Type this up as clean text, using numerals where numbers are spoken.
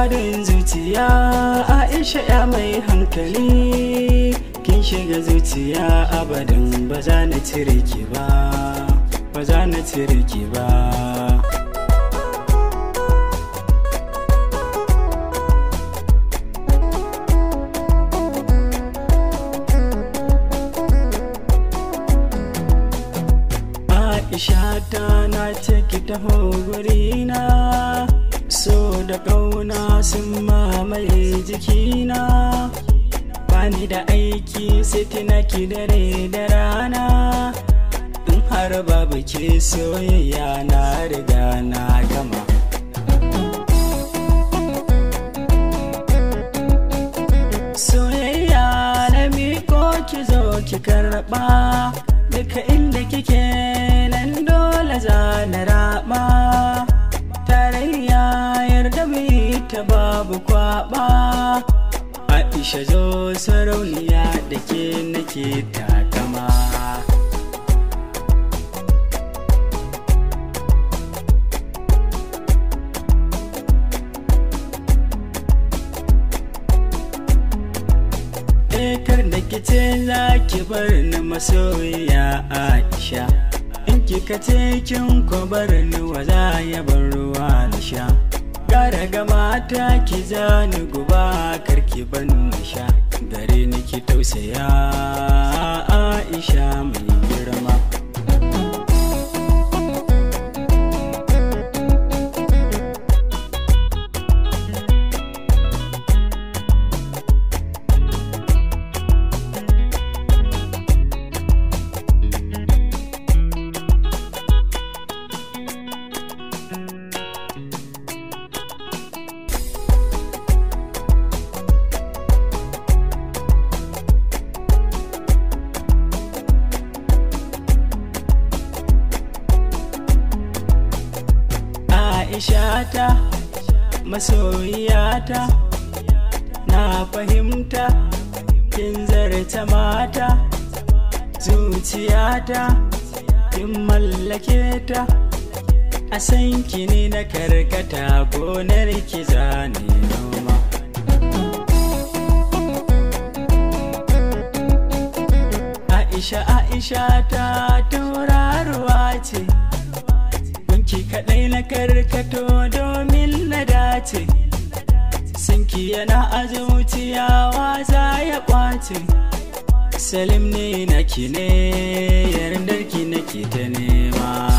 Muradin zuciya Aisha ya mai hankali, kin shiga zuciya abadan ba za na cire ki ba, ba za na cire ki ba. Aisha ta na ce ki taho gurina, so da ƙauna sun mamaye jikina. Bani da aiki sai tunaki dare da rana, in har babu ke soyayya na riga na gama. Soyayya na miko ki zo ki karɓa, duka inda kike nan dole za na raba. Tarayya yarda mu ta babu kwaba, Aisha zo sarauniya da ke nake takama. Kar da kice za ki bar ni masoyiya Aisha, in kika ce kin ko bar ni wa za ya bar ruwa na sha. Gara ga mata ki zani guba kar ki ban na sha, gare ni ki tausaya Aisha mai girma. Aishata masoyiyata, na fahimta kin zarta mata. Zuciyata kin mallake ta, a san ki ne na karkata, gonar ki zane noma. Aisha ta tauraruwa ce, ki kaɗai na karkato domin na dace. Sanki yana a zuciya za ya ƙwace. Salim ne naki ne, yardar ki nake ta nema.